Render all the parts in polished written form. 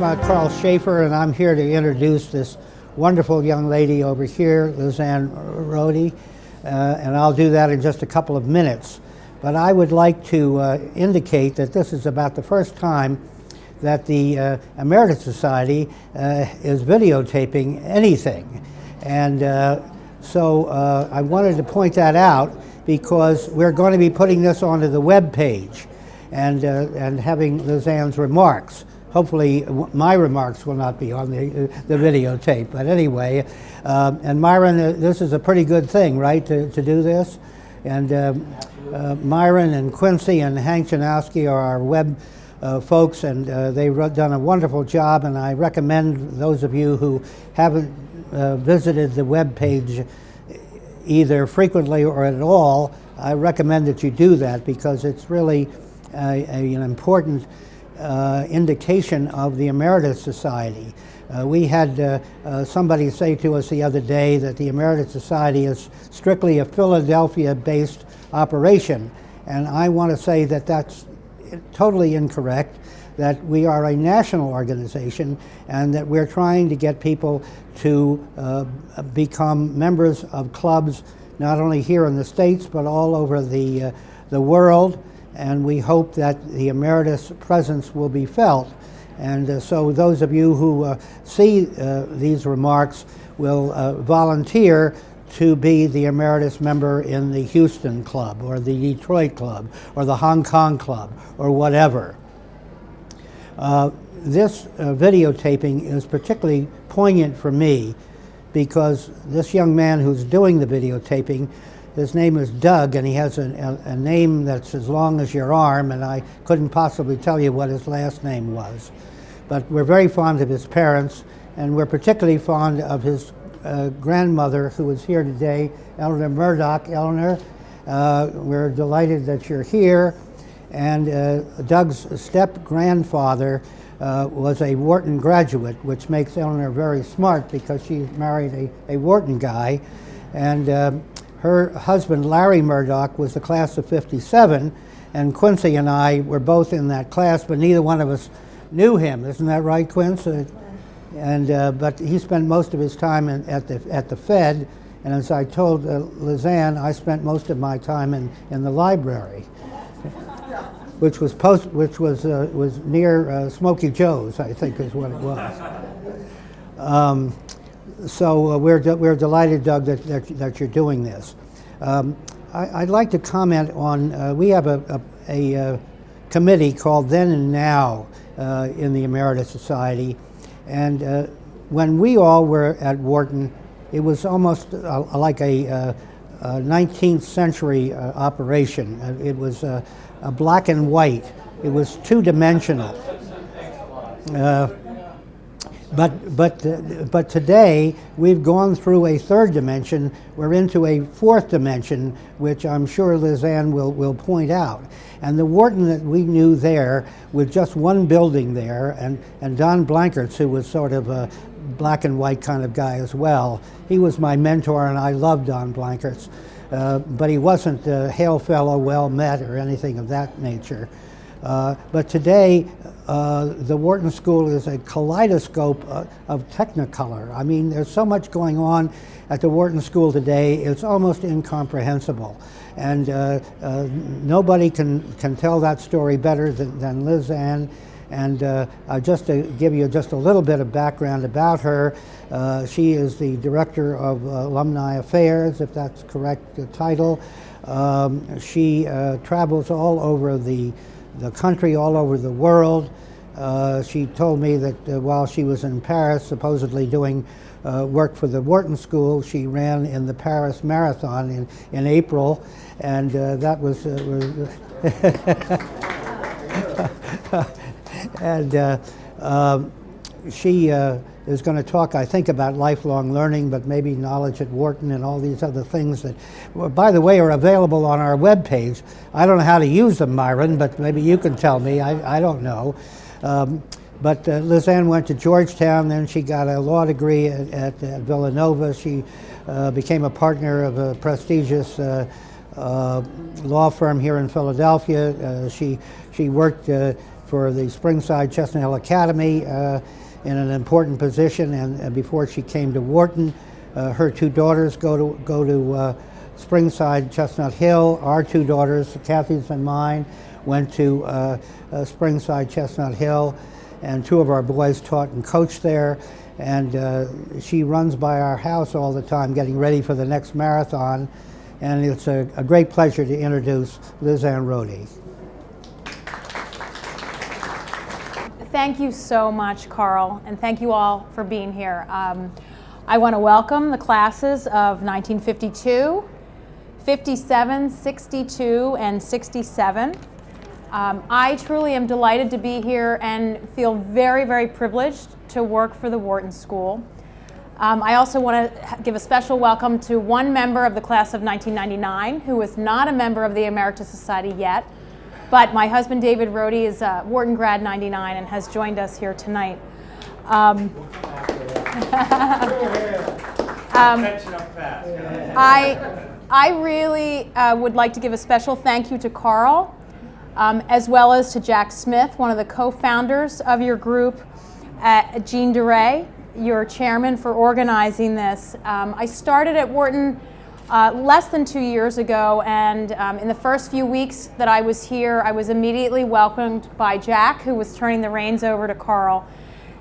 Carl Schaefer, and I'm here to introduce this wonderful young lady over here, Lizanne Rhodey, and I'll do that in just a couple of minutes. But I would like to indicate that this is about the first time that the Emeritus Society is videotaping anything. And so I wanted to point that out because we're going to be putting this onto the web page and having Lizanne's remarks. Hopefully my remarks will not be on the videotape, but anyway. And Myron, this is a pretty good thing, right, to do this? And Myron and Quincy and Hank Janowski are our web folks, and they've done a wonderful job, and I recommend those of you who haven't visited the web page either frequently or at all, I recommend that you do that because it's really an important indication of the Emeritus Society. We had somebody say to us the other day that the Emeritus Society is strictly a Philadelphia-based operation, and I want to say that that's totally incorrect, that we are a national organization and that we're trying to get people to become members of clubs not only here in the States but all over the world, and we hope that the Emeritus presence will be felt. And so those of you who see these remarks will volunteer to be the Emeritus member in the Houston Club or the Detroit Club or the Hong Kong Club or whatever. This videotaping is particularly poignant for me because this young man who's doing the videotaping, his name is Doug, and he has a name that's as long as your arm, and I couldn't possibly tell you what his last name was. But we're very fond of his parents, and we're particularly fond of his grandmother, who is here today, Eleanor Murdoch. Eleanor, we're delighted that you're here. And Doug's step-grandfather was a Wharton graduate, which makes Eleanor very smart because she married a Wharton guy. And her husband, Larry Murdoch, was the class of '57, and Quincy and I were both in that class, but neither one of us knew him. Isn't that right, Quincy? But he spent most of his time at the Fed, and as I told Lizanne, I spent most of my time in the library, which was near Smokey Joe's, I think is what it was. So we're delighted, Doug, that you're doing this. I'd like to comment on, we have a committee called Then and Now in the Emeritus Society, and when we all were at Wharton, it was almost like a 19th century operation. It was a black and white. It was two-dimensional. But today we've gone through a third dimension. We're into a fourth dimension, which I'm sure Lizanne will point out. And the Wharton that we knew there, with just one building there, and Don Blankertz, who was sort of a black and white kind of guy as well, he was my mentor, and I loved Don Blankertz. But he wasn't a hail fellow, well met, or anything of that nature. But today, the Wharton School is a kaleidoscope of technicolor. I mean, there's so much going on at the Wharton School today, it's almost incomprehensible. And nobody can tell that story better than Lizanne. And just to give you just a little bit of background about her, she is the Director of Alumni Affairs, if that's the correct title. She travels all over the country, all over the world. She told me that while she was in Paris, supposedly doing work for the Wharton School, she ran in the Paris Marathon in April, and that was and she is going to talk, I think, about lifelong learning, but maybe knowledge at Wharton and all these other things that, by the way, are available on our webpage. I don't know how to use them, Myron, but maybe you can tell me. I don't know. But Lizanne went to Georgetown, then she got a law degree at Villanova. She became a partner of a prestigious law firm here in Philadelphia. She worked for the Springside Chestnut Hill Academy in an important position, and before she came to Wharton, her two daughters go to Springside Chestnut Hill. Our two daughters, Kathy's and mine, went to Springside Chestnut Hill, and two of our boys taught and coached there. And she runs by our house all the time getting ready for the next marathon, and it's a great pleasure to introduce Liz Ann Rohde. Thank you so much, Carl, and thank you all for being here. I want to welcome the classes of 1952, 57, 62, and 67. I truly am delighted to be here and feel very, very privileged to work for the Wharton School. I also want to give a special welcome to one member of the class of 1999 who is not a member of the Emeritus Society yet, but my husband David Rohde is Wharton grad 99 and has joined us here tonight. I really would like to give a special thank you to Carl, as well as to Jack Smith, one of the co-founders of your group, Jean DeRay, your chairman, for organizing this. I started at Wharton less than 2 years ago, and in the first few weeks that I was here, I was immediately welcomed by Jack, who was turning the reins over to Carl.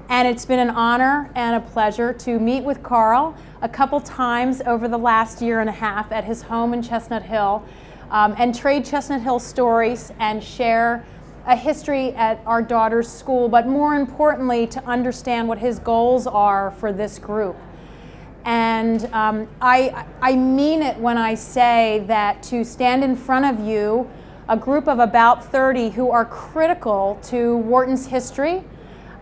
And it's been an honor and a pleasure to meet with Carl a couple times over the last year and a half at his home in Chestnut Hill, and trade Chestnut Hill stories and share a history at our daughter's school, but more importantly, to understand what his goals are for this group. And I mean it when I say that to stand in front of you, a group of about 30 who are critical to Wharton's history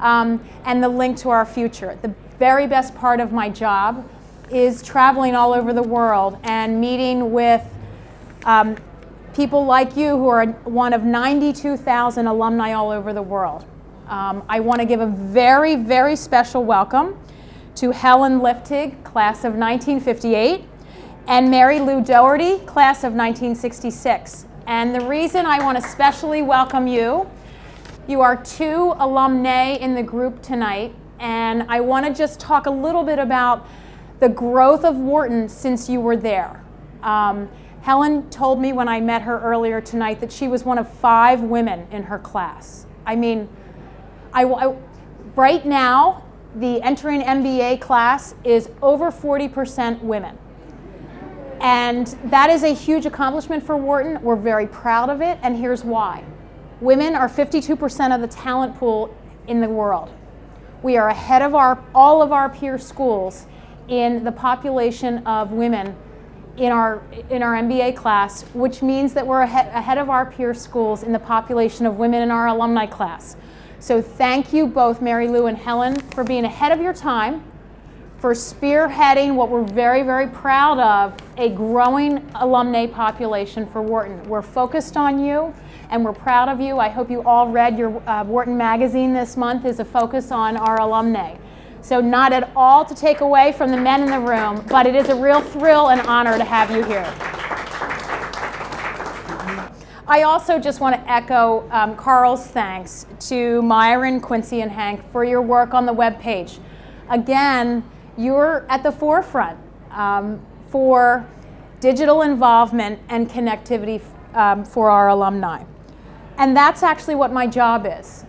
and the link to our future. The very best part of my job is traveling all over the world and meeting with people like you who are one of 92,000 alumni all over the world. I want to give a very, very special welcome to Helen Liftig, class of 1958, and Mary Lou Doherty, class of 1966. And the reason I want to specially welcome you, you are two alumnae in the group tonight, and I want to just talk a little bit about the growth of Wharton since you were there. Helen told me when I met her earlier tonight that she was one of 5 women in her class. I mean, right now, the entering MBA class is over 40% women. And that is a huge accomplishment for Wharton. We're very proud of it, and here's why. Women are 52% of the talent pool in the world. We are ahead of all of our peer schools in the population of women in our MBA class, which means that we're ahead of our peer schools in the population of women in our alumni class. So thank you both, Mary Lou and Helen, for being ahead of your time, for spearheading what we're very, very proud of, a growing alumni population for Wharton. We're focused on you, and we're proud of you. I hope you all read your Wharton magazine this month is a focus on our alumni. So not at all to take away from the men in the room, but it is a real thrill and honor to have you here. I also just want to echo Carl's thanks to Myron, Quincy, and Hank for your work on the webpage. Again, you're at the forefront for digital involvement and connectivity for our alumni. And that's actually what my job is.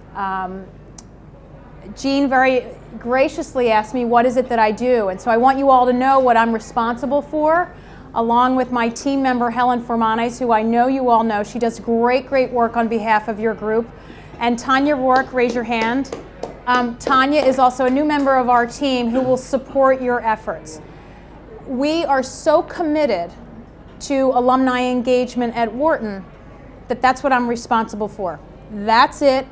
Jean very graciously asked me, what is it that I do? And so I want you all to know what I'm responsible for, along with my team member, Helen Formanes, who I know you all know. She does great, great work on behalf of your group. And Tanya Rourke, raise your hand. Tanya is also a new member of our team who will support your efforts. We are so committed to alumni engagement at Wharton that that's what I'm responsible for. That's it,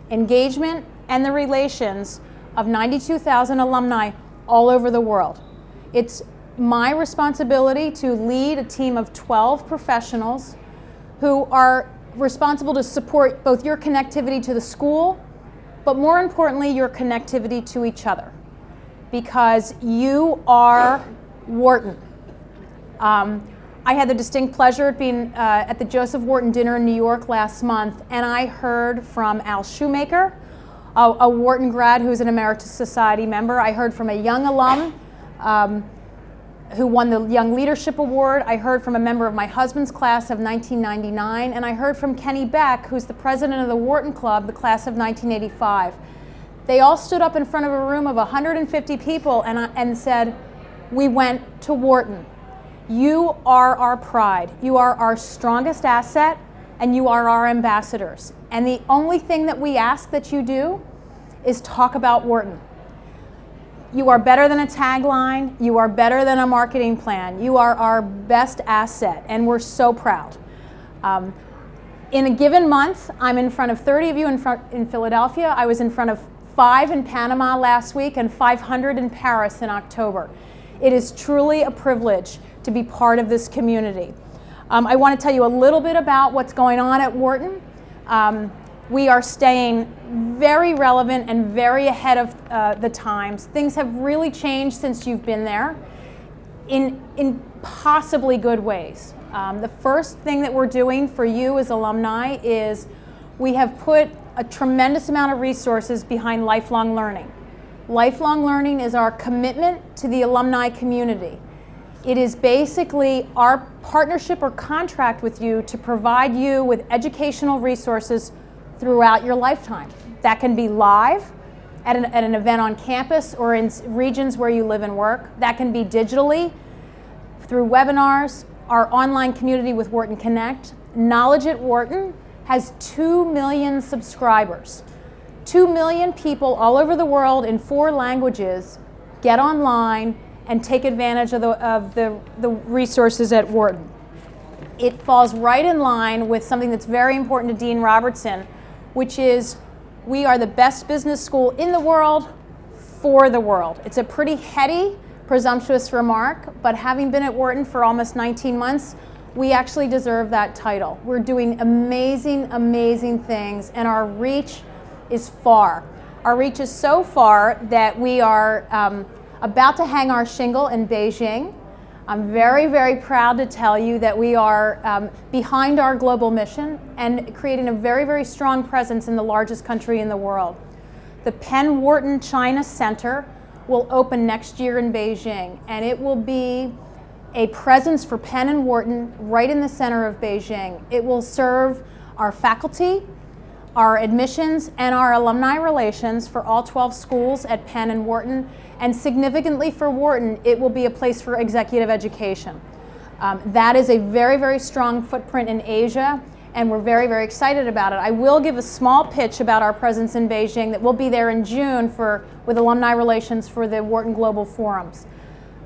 engagement and the relations of 92,000 alumni all over the world. It's my responsibility to lead a team of 12 professionals who are responsible to support both your connectivity to the school, but more importantly, your connectivity to each other, because you are Wharton. I had the distinct pleasure of being at the Joseph Wharton dinner in New York last month, and I heard from Al Shoemaker, a Wharton grad who's an Emeritus Society member. I heard from a young alum who won the Young Leadership Award. I heard from a member of my husband's class of 1999, and I heard from Kenny Beck, who's the president of the Wharton Club, the class of 1985. They all stood up in front of a room of 150 people and said, "We went to Wharton. You are our pride. You are our strongest asset, and you are our ambassadors. And the only thing that we ask that you do is talk about Wharton. You are better than a tagline. You are better than a marketing plan. You are our best asset, and we're so proud." In a given month, I'm in front of 30 of you in Philadelphia. I was in front of 5 in Panama last week and 500 in Paris in October. It is truly a privilege to be part of this community. I want to tell you a little bit about what's going on at Wharton. We are staying very relevant and very ahead of the times. Things have really changed since you've been there in possibly good ways. The first thing that we're doing for you as alumni is we have put a tremendous amount of resources behind lifelong learning. Lifelong learning is our commitment to the alumni community. It is basically our partnership or contract with you to provide you with educational resources throughout your lifetime. That can be live at an event on campus or in regions where you live and work. That can be digitally through webinars, our online community with Wharton Connect. Knowledge at Wharton has 2 million subscribers. 2 million people all over the world in 4 languages get online and take advantage of the resources at Wharton. It falls right in line with something that's very important to Dean Robertson, which is we are the best business school in the world for the world. It's a pretty heady, presumptuous remark, but having been at Wharton for almost 19 months, we actually deserve that title. We're doing amazing, amazing things, and our reach is far. Our reach is so far that we are about to hang our shingle in Beijing. I'm very, very proud to tell you that we are behind our global mission and creating a very, very strong presence in the largest country in the world. The Penn Wharton China Center will open next year in Beijing, and it will be a presence for Penn and Wharton right in the center of Beijing. It will serve our faculty, our admissions, and our alumni relations for all 12 schools at Penn and Wharton. And significantly for Wharton, it will be a place for executive education. That is a very, very strong footprint in Asia, and we're very, very excited about it. I will give a small pitch about our presence in Beijing that we'll be there in June with alumni relations for the Wharton Global Forums.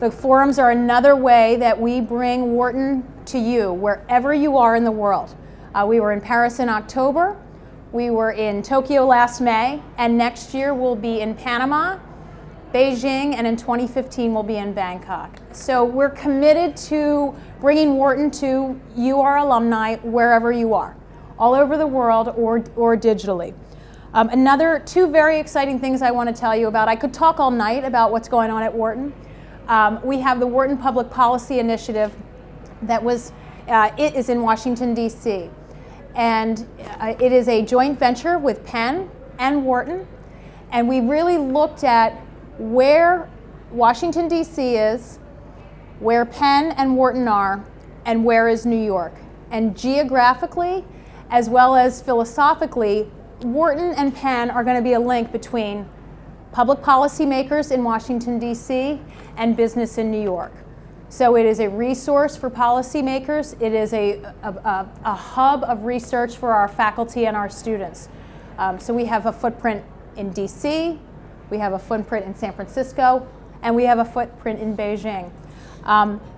The forums are another way that we bring Wharton to you, wherever you are in the world. We were in Paris in October, we were in Tokyo last May, and next year we'll be in Panama, Beijing, and in 2015 we'll be in Bangkok. So we're committed to bringing Wharton to you, our alumni, wherever you are, all over the world or digitally. Another 2 very exciting things I want to tell you about. I could talk all night about what's going on at Wharton. We have the Wharton Public Policy Initiative it is in Washington, D.C. And it is a joint venture with Penn and Wharton. And we really looked at where Washington, D.C. is, where Penn and Wharton are, and where is New York. And geographically, as well as philosophically, Wharton and Penn are going to be a link between public policy makers in Washington, D.C. and business in New York. So it is a resource for policymakers. It is a hub of research for our faculty and our students. So we have a footprint in D.C., we have a footprint in San Francisco, and we have a footprint in Beijing.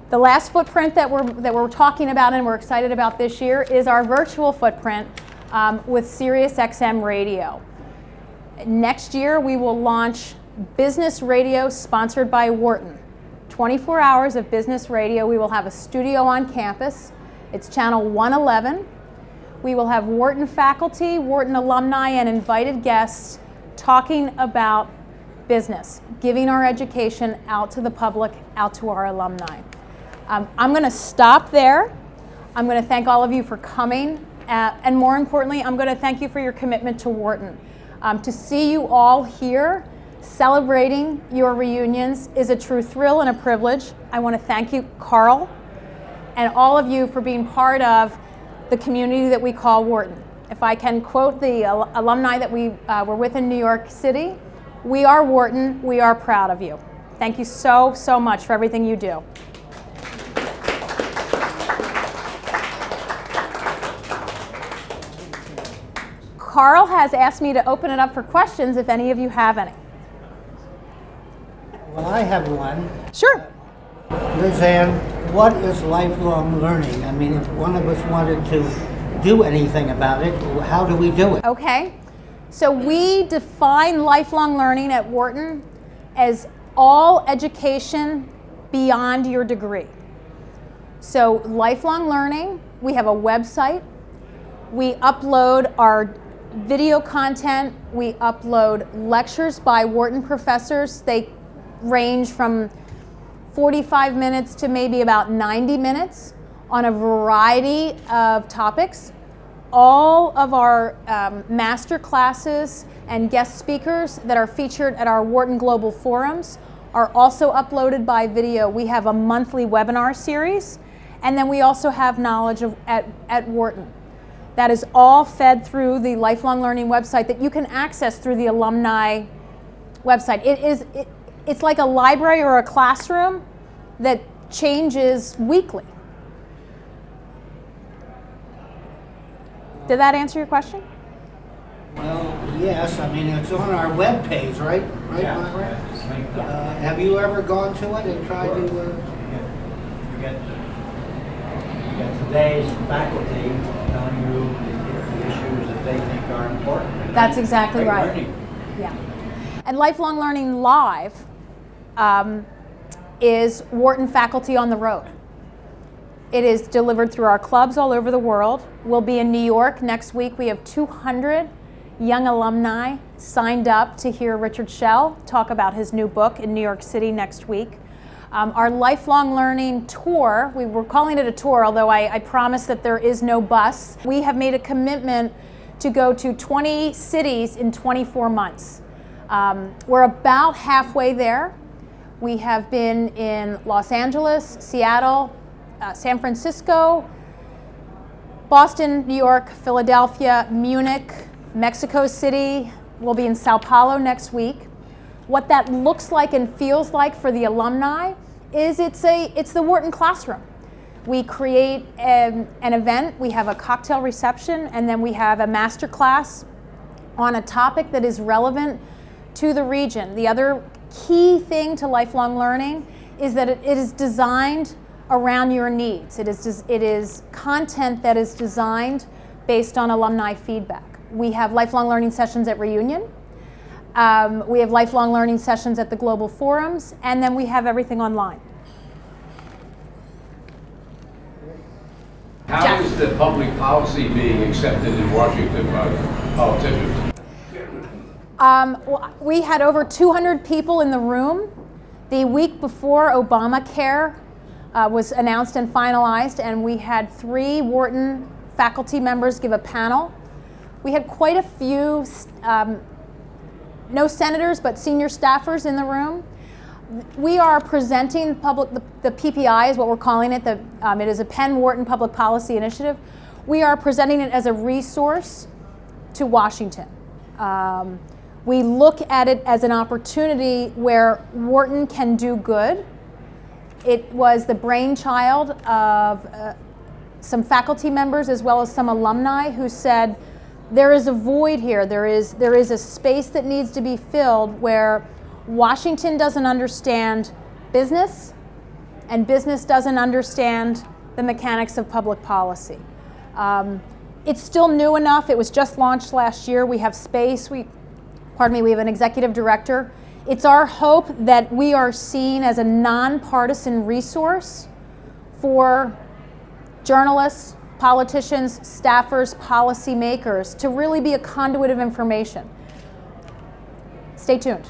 The last footprint that we're talking about and we're excited about this year is our virtual footprint with SiriusXM Radio. Next year we will launch business radio sponsored by Wharton. 24 hours of business radio. We will have a studio on campus. It's channel 111. We will have Wharton faculty, Wharton alumni, and invited guests talking about business, giving our education out to the public, out to our alumni. I'm going to stop there. I'm going to thank all of you for coming. And more importantly, I'm going to thank you for your commitment to Wharton. To see you all here celebrating your reunions is a true thrill and a privilege. I want to thank you, Carl, and all of you for being part of the community that we call Wharton. If I can quote the alumni that we were with in New York City, we are Wharton, we are proud of you. Thank you so, so much for everything you do. Carl has asked me to open it up for questions if any of you have any. Well, I have one. Sure. Lizanne, what is lifelong learning? I mean, if one of us wanted to do anything about it, how do we do it? Okay. So we define lifelong learning at Wharton as all education beyond your degree. So lifelong learning, we have a website. We upload our video content. We upload lectures by Wharton professors. They range from 45 minutes to maybe about 90 minutes on a variety of topics. All of our master classes and guest speakers that are featured at our Wharton Global Forums are also uploaded by video. We have a monthly webinar series, and then we also have knowledge at Wharton. That is all fed through the Lifelong Learning website that you can access through the alumni website. It's like a library or a classroom that changes weekly. Did that answer your question? Well, yes. I mean, it's on our webpage, right? Right, Yeah. Margaret? Have you ever gone to it and tried to? You get today's faculty telling you the issues that they think are important. That's exactly Great right. learning. Yeah. And Lifelong Learning Live is Wharton faculty on the road. It is delivered through our clubs all over the world. We'll be in New York next week. We have 200 young alumni signed up to hear Richard Schell talk about his new book in New York City next week. Our Lifelong Learning Tour, we were calling it a tour, although I promise that there is no bus. We have made a commitment to go to 20 cities in 24 months. We're about halfway there. We have been in Los Angeles, Seattle, San Francisco, Boston, New York, Philadelphia, Munich, Mexico City. We'll be in Sao Paulo next week. What that looks like and feels like for the alumni is it's the Wharton classroom. We create an event, we have a cocktail reception, and then we have a master class on a topic that is relevant to the region. The other key thing to lifelong learning is that it is designed around your needs. It is content that is designed based on alumni feedback. We have lifelong learning sessions at Reunion. We have lifelong learning sessions at the Global Forums, and then we have everything online. How Jack. is the public policy being accepted in Washington by politicians? We had over 200 people in the room the week before Obamacare was announced and finalized, and we had 3 Wharton faculty members give a panel. We had quite a few, no senators, but senior staffers in the room. We are presenting the PPI is what we're calling it. It is a Penn Wharton Public Policy Initiative. We are presenting it as a resource to Washington. We look at it as an opportunity where Wharton can do good. It was the brainchild of some faculty members as well as some alumni who said, there is a void here. There is a space that needs to be filled where Washington doesn't understand business and business doesn't understand the mechanics of public policy. It's still new enough. It was just launched last year. We have space. We have an executive director. It's our hope that we are seen as a nonpartisan resource for journalists, politicians, staffers, policymakers to really be a conduit of information. Stay tuned.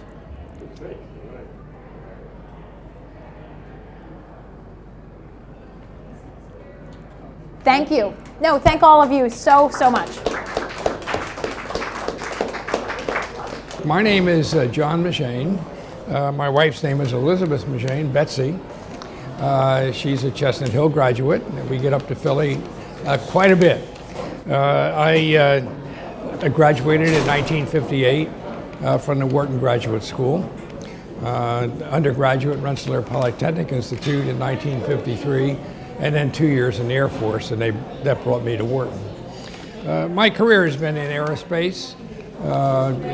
Thank you. No, thank all of you so much. My name is John Machane. My wife's name is Elizabeth Machane, Betsy. She's a Chestnut Hill graduate. We get up to Philly quite a bit. I graduated in 1958 from the Wharton Graduate School. Undergraduate Rensselaer Polytechnic Institute in 1953, and then 2 years in the Air Force, and that brought me to Wharton. My career has been in aerospace.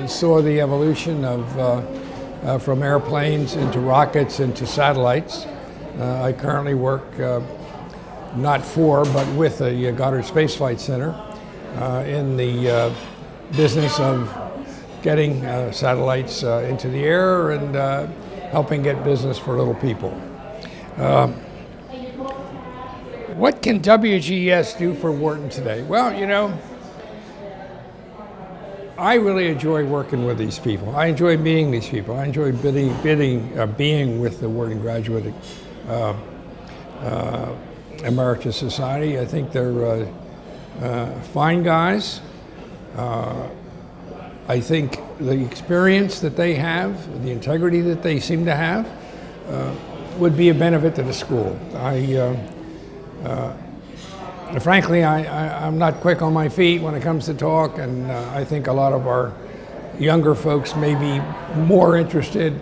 Saw the evolution of from airplanes into rockets into satellites. I currently work not for, but with the Goddard Space Flight Center in the business of getting satellites into the air and helping get business for little people. What can WGS do for Wharton today? Well, you know, I really enjoy working with these people. I enjoy meeting these people. I enjoy being with the Wharton Graduate Emeritus Society. I think they're fine guys. I think the experience that they have, the integrity that they seem to have, would be a benefit to the school. Frankly, I'm not quick on my feet when it comes to talk, and I think a lot of our younger folks may be more interested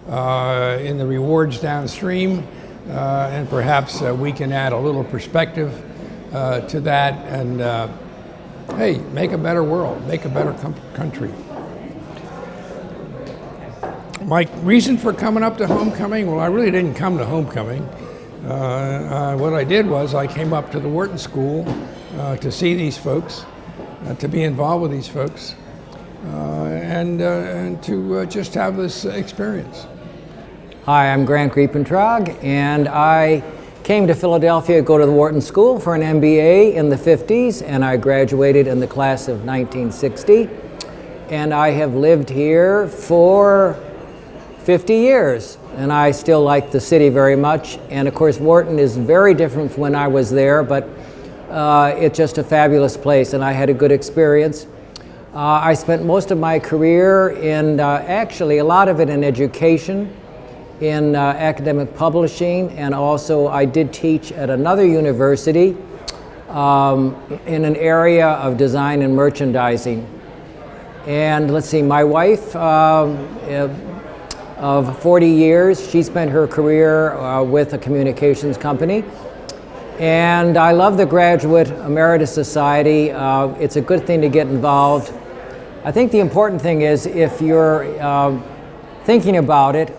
in the rewards downstream, and perhaps we can add a little perspective to that and hey, make a better world, make a better country. My reason for coming up to homecoming, well, I really didn't come to homecoming. What I did was I came up to the Wharton School to see these folks, to be involved with these folks, and to just have this experience. Hi, I'm Grant Griepentrag, and I came to Philadelphia to go to the Wharton School for an MBA in the 50s, and I graduated in the class of 1960. And I have lived here for 50 years, and I still like the city very much. And of course, Wharton is very different from when I was there, but it's just a fabulous place, and I had a good experience. I spent most of my career in, actually a lot of it in education, in academic publishing, and also I did teach at another university in an area of design and merchandising. And let's see, my wife of 40 years, she spent her career with a communications company. And I love the Graduate Emeritus Society. It's a good thing to get involved. I think the important thing is if you're thinking about it,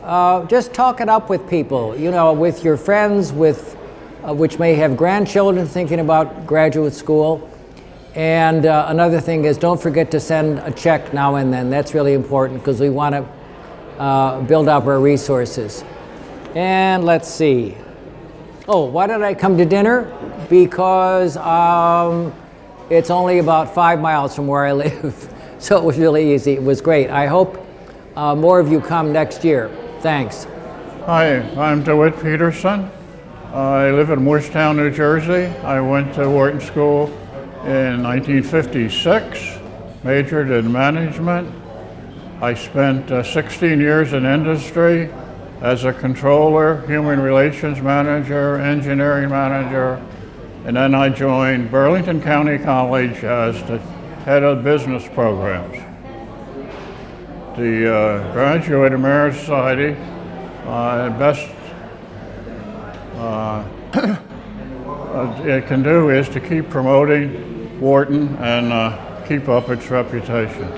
just talk it up with people, you know, with your friends, with which may have grandchildren thinking about graduate school. And another thing is don't forget to send a check now and then. That's really important because we want to build up our resources. And let's see. Oh, why did I come to dinner? Because it's only about 5 miles from where I live. So it was really easy. It was great. I hope more of you come next year. Thanks. Hi, I'm DeWitt Peterson. I live in Morristown, New Jersey. I went to Wharton School in 1956, majored in management. I spent 16 years in industry as a controller, human relations manager, engineering manager, and then I joined Burlington County College as the head of business programs. The Graduate Emeritus Society, best it can do is to keep promoting Wharton and keep up its reputation.